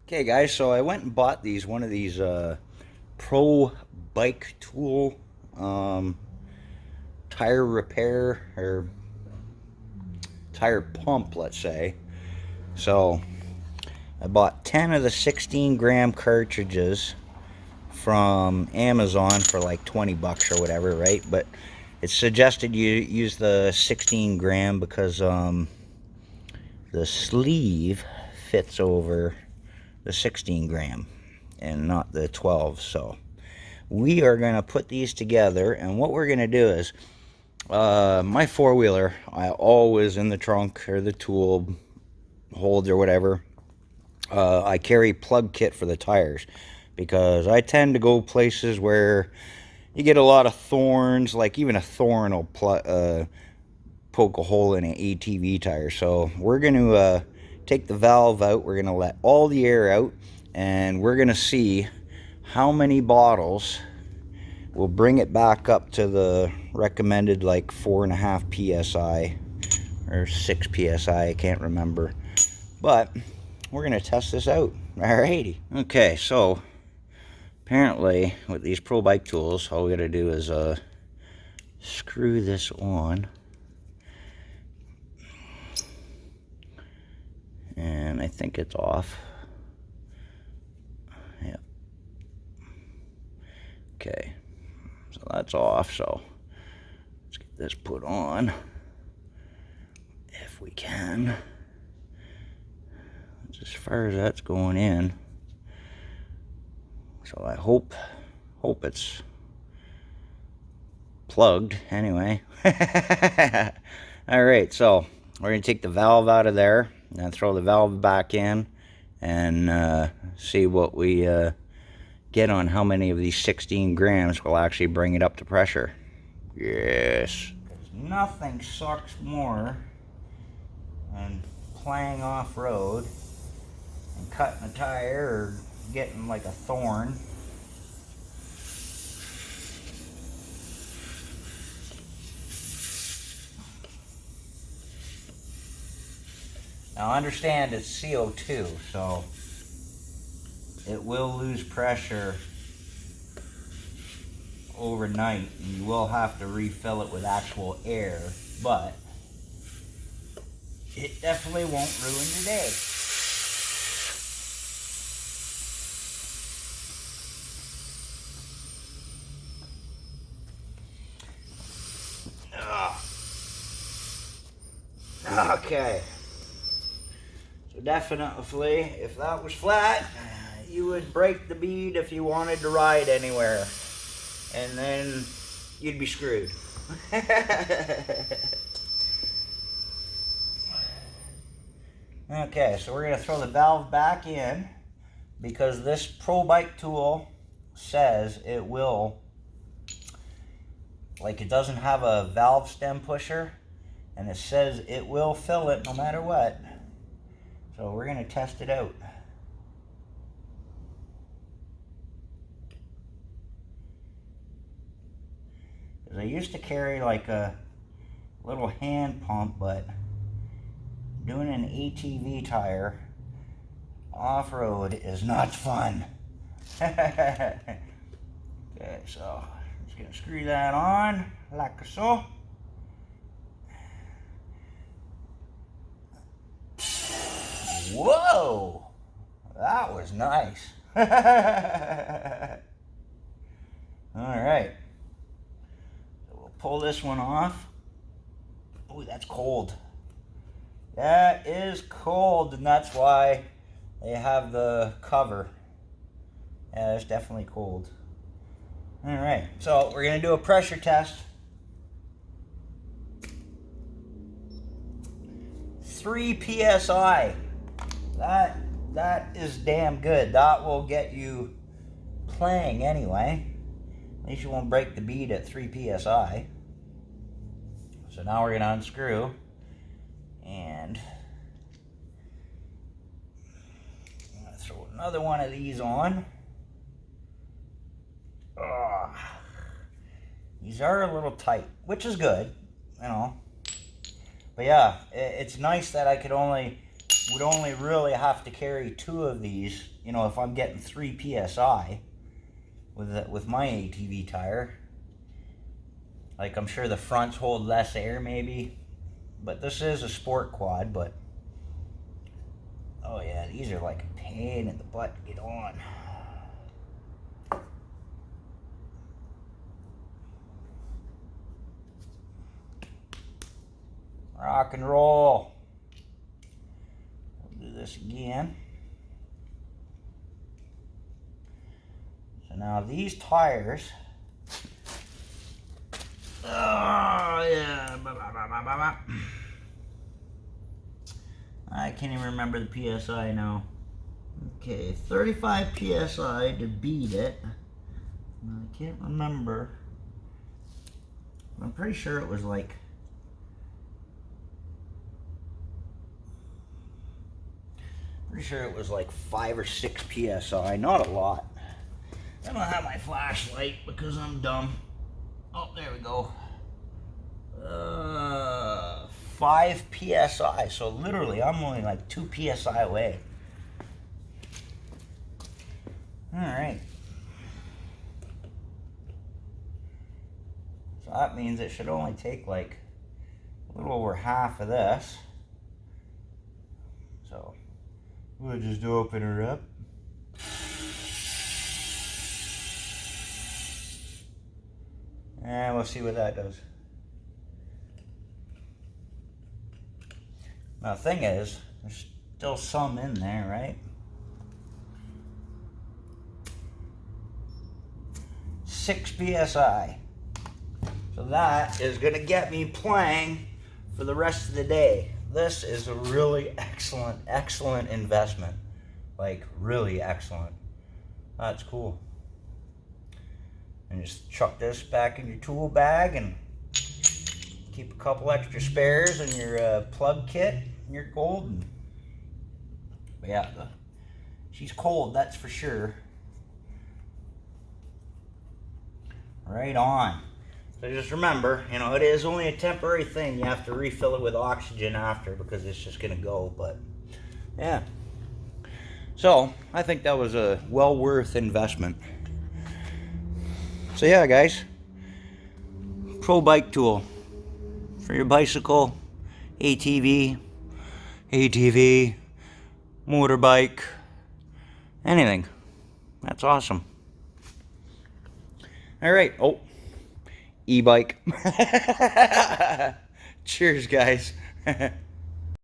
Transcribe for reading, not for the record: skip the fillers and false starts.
Okay guys, so I went and bought one of these pro bike tool tire repair or tire pump, let's say. So I bought 10 of the 16-gram cartridges from Amazon for like 20 bucks or whatever, right? But it's suggested you use the 16-gram because the sleeve fits over the 16-gram and not the 12. So we are going to put these together, and what we're going to do is my four-wheeler, I always in the trunk or the tool holder or whatever, I carry plug kit for the tires because I tend to go places where you get a lot of thorns. Like even a thorn will poke a hole in an ATV tire. So we're going to take the valve out, we're going to let all the air out, and we're going to see how many bottles will bring it back up to the recommended like 4.5 psi or 6 psi, I can't remember, but we're going to test this out. Alrighty. Okay, so apparently with these pro bike tools, all we got to do is screw this on. And I think it's off. Yep. Okay, so that's off. So let's get this put on if we can. That's as far as that's going in. So I hope it's plugged anyway. All right, so we're gonna take the valve out of there and throw the valve back in and see what we get on how many of these 16 grams will actually bring it up to pressure. Yes. Nothing sucks more than playing off-road and cutting a tire or getting like a thorn. Now understand it's CO2, so it will lose pressure overnight and you will have to refill it with actual air, but it definitely won't ruin your day. Okay. So definitely, if that was flat, you would break the bead if you wanted to ride anywhere. And then you'd be screwed. Okay, so we're going to throw the valve back in because this pro bike tool says it will, like it doesn't have a valve stem pusher, and it says it will fill it no matter what. So we're going to test it out. I used to carry like a little hand pump, but doing an ATV tire off-road is not fun. Okay, so just gonna screw that on like so. Whoa, that was nice. All right. Pull this one off. Oh, that's cold. That is cold, and that's why they have the cover. Yeah, it's definitely cold. All right, so we're gonna do a pressure test. 3 psi. That is damn good. That will get you playing anyway. At least you won't break the bead at 3 psi. So now we're going to unscrew and I'm going to throw another one of these on. These are a little tight, which is good, you know. But yeah, it's nice that I could only would only really have to carry 2 of these, you know, if I'm getting 3 psi with my ATV tire. Like, I'm sure the fronts hold less air maybe, but this is a sport quad. But oh yeah, these are like a pain in the butt to get on. Rock and roll. We'll do this again. So now these tires, oh yeah, I can't even remember the PSI now. Okay, 35 PSI to beat it. I can't remember. I'm pretty sure it was like, like 5 or 6 PSI, not a lot. I don't have my flashlight because I'm dumb. Oh, there we go. 5 PSI, so literally I'm only like 2 PSI away. Alright. So that means it should only take like a little over half of this. So we'll just open her up. And we'll see what that does. Now the thing is, there's still some in there, right? 6 PSI. So that is gonna get me playing for the rest of the day. This is a really excellent investment. Like, really excellent. That's cool. And just chuck this back in your tool bag and keep a couple extra spares in your plug kit, and you're golden. But yeah, she's cold, that's for sure. Right on. So just remember, you know, it is only a temporary thing. You have to refill it with oxygen after because it's just going to go. But yeah. So I think that was a well worth investment. So yeah, guys. Pro bike tool for your bicycle, ATV, motorbike, anything. That's awesome. All right. Oh, e-bike. Cheers, guys.